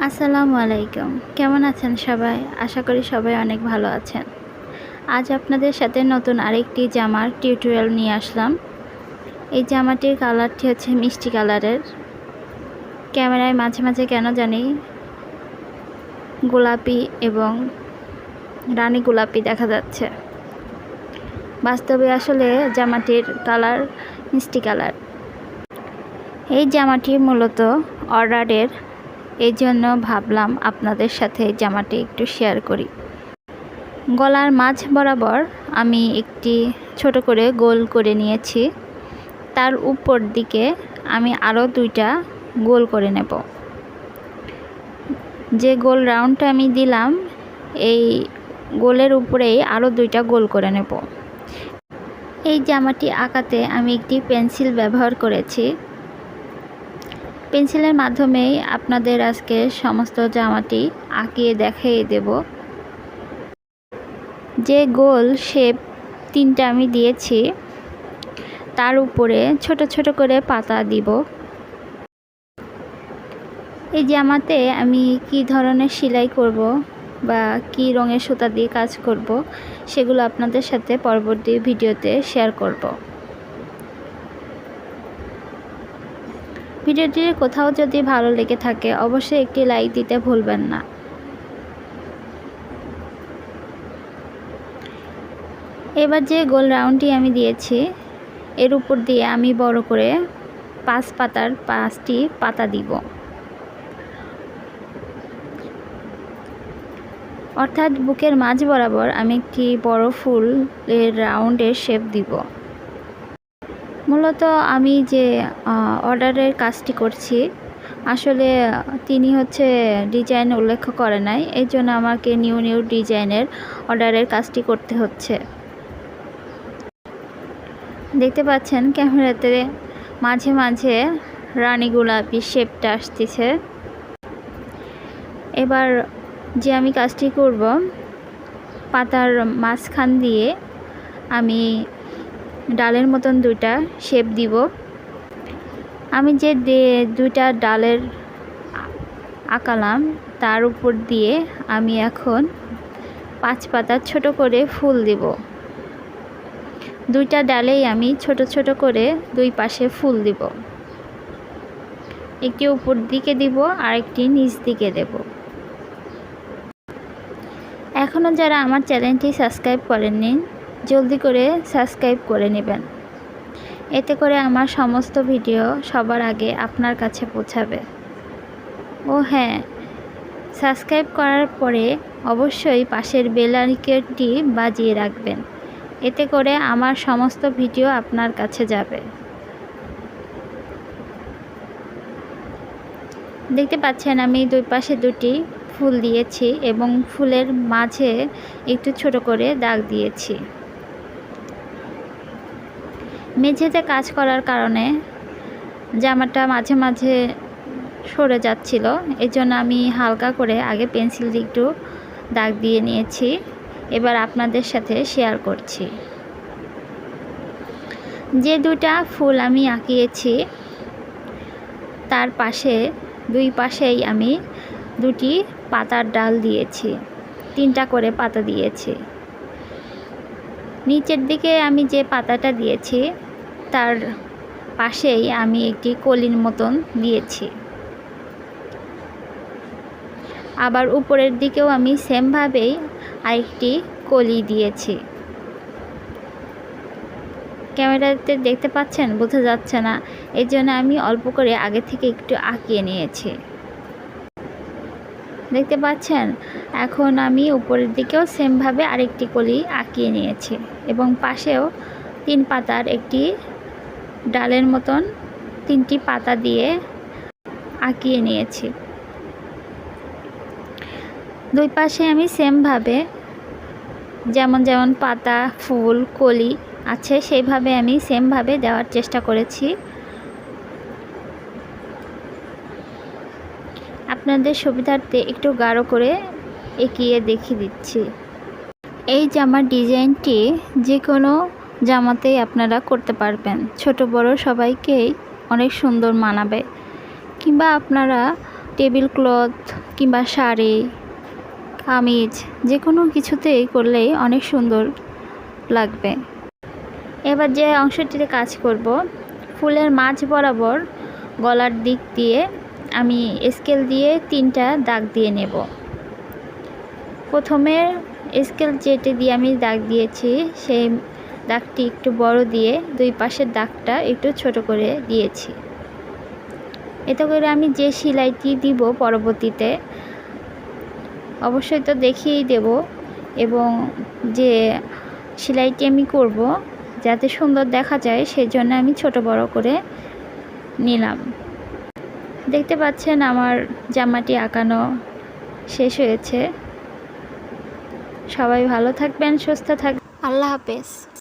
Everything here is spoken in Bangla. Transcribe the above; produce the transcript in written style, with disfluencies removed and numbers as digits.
আসসালামু আলাইকুম। কেমন আছেন সবাই? আশা করি সবাই অনেক ভালো আছেন। আজ আপনাদের সাথে নতুন আরেকটি জামার টিউটোরিয়াল নিয়ে আসলাম। এই জামাটির কালারটি হচ্ছে মিষ্টি কালারের। ক্যামেরায় মাঝে মাঝে কেন জানি গোলাপি এবং রানী গোলাপি দেখা যাচ্ছে। বাস্তবে আসলে জামাটির কালার মিষ্টি কালার। এই জামাটি মূলত অর্ডারের, এই জন্য ভাবলাম আপনাদের সাথে জামাটি একটু শেয়ার করি। গলার মাঝ বরাবর আমি একটি ছোট করে গোল করে নিয়েছি। তার উপর দিকে আমি আরও দুইটা গোল করে নেব। যে গোল রাউন্ডটা আমি দিলাম, এই গোলের উপরেই আরও দুইটা গোল করে নেব। এই জামাটি আঁকাতে আমি একটি পেন্সিল ব্যবহার করেছি। পেন্সিলের মাধ্যমেই আপনাদের আজকে সমস্ত জামাটি আঁকিয়ে দেখিয়ে দেব। যে গোল শেপ তিনটা আমি দিয়েছি, তার উপরে ছোট ছোট করে পাতা দিব। এই জামাতে আমি কি ধরনের সেলাই করব বা কি রঙের সুতা দিয়ে কাজ করব, সেগুলো আপনাদের সাথে পরবর্তী ভিডিওতে শেয়ার করব। ভিডিওটির কোথাও যদি ভালো লেগে থাকে অবশ্যই একটি লাইক দিতে ভুলবেন না। এবার যে গোল রাউন্ডটি আমি দিয়েছি, এর উপর দিয়ে আমি বড় করে 5 পাতার 5টি পাতা দিব, অর্থাৎ বুকের মাঝ বরাবর আমি একটি বড় ফুলের রাউন্ডের শেপ দিব। মূলত আমি যে অর্ডারের কাজটি করছি, আসলে তিনি হচ্ছে ডিজাইন উল্লেখ করে নাই, এই জন্য আমাকে নিউ ডিজাইনের অর্ডারের কাজটি করতে হচ্ছে। দেখতে পাচ্ছেন ক্যামেরাতে মাঝে মাঝে রানী গোলাপি শেপটা আসতেছে। এবার যে আমি কাজটি করব, পাতার মাঝখান দিয়ে আমি ডালের মতন দুইটা শেপ দিব। আমি যে দুইটা ডালের আঁকালাম, তার উপর দিয়ে আমি এখন 5 পাতার ছোট করে ফুল দিব। দুইটা ডালেই আমি ছোট ছোট করে দুই পাশে ফুল দিব। একটি উপর দিকে দিব আর একটি নিচ দিকে দেব। এখনও যারা আমার চ্যানেলটি সাবস্ক্রাইব করেননি, জলদি করে সাবস্ক্রাইব করে নেবেন। এতে করে আমার সমস্ত ভিডিও সবার আগে আপনার কাছে পৌঁছাবে। ও হ্যাঁ, সাবস্ক্রাইব করার পরে অবশ্যই পাশের বেল আইকনটি বাজিয়ে রাখবেন। এতে করে আমার সমস্ত ভিডিও আপনার কাছে যাবে। দেখতে পাচ্ছেন আমি দুই পাশে দুটি ফুল দিয়েছি এবং ফুলের মাঝে একটু ছোট করে দাগ দিয়েছি। মেঝেতে কাজ করার কারণে জামাটা মাঝে মাঝে সরে যাচ্ছিল, এজন্য আমি হালকা করে আগে পেন্সিল দিয়ে একটু দাগ দিয়ে নিয়েছি। এবার আপনাদের সাথে শেয়ার করছি। যে দুইটা ফুল আমি আঁকিয়েছি, তার পাশে দুই পাশেই আমি দুটি পাতার ডাল দিয়েছি, 3টা করে পাতা দিয়েছি। নিচের দিকে আমি যে পাতাটা দিয়েছি, তার পাশেই আমি একটি কলির মতন দিয়েছি। আবার উপরের দিকেও আমি সেমভাবেই আরেকটি কলি দিয়েছি। ক্যামেরাতে দেখতে পাচ্ছেন, বোঝা যাচ্ছে না, এই জন্য আমি অল্প করে আগে থেকে একটু আঁকিয়ে নিয়েছি। দেখতে পাচ্ছেন, এখন আমি উপরের দিকেও সেমভাবে আরেকটি কলি আঁকিয়ে নিয়েছি এবং পাশেও 3 পাতার একটি ডালের মতন 3টি পাতা দিয়ে আঁকিয়ে নিয়েছি। দুই পাশে আমি সেমভাবে যেমন যেমন পাতা, ফুল, কলি আছে সেইভাবে আমি সেমভাবে দেওয়ার চেষ্টা করেছি। আপনাদের সুবিধার্থে একটু গাঢ় করে এঁকিয়ে দেখিয়ে দিচ্ছি। এই জামার ডিজাইনটি যে কোনো জামাতেই আপনারা করতে পারবেন, ছোট বড় সবাইকেই অনেক সুন্দর মানাবে। কিংবা আপনারা টেবিল ক্লথ কিংবা শাড়ি, কামিজ যে কোনো কিছুতেই করলেই অনেক সুন্দর লাগবে। এবার যে অংশটিতে কাজ করব, ফুলের মাঝ বরাবর গলার দিক দিয়ে আমি স্কেল দিয়ে 3টা দাগ দিয়ে নেব। প্রথমে স্কেল যেটি দিয়ে আমি দাগ দিয়েছি সেই দাগটি একটু বড় দিয়ে 2 পাশের দাগটা একটু ছোট করে দিয়েছি। এতে করে আমি যে সেলাইটি দিব পরবর্তীতে অবশ্যই তো দেখিয়েই দেব, এবং যে সেলাইটি আমি করব যাতে সুন্দর দেখা যায় সেই জন্য আমি ছোট বড় করে নিলাম। দেখতে পাচ্ছেন আমার জামাটি আঁকানো শেষ হয়েছে। সবাই ভালো থাকবেন, সুস্থ থাকবেন। আল্লাহ হাফেজ।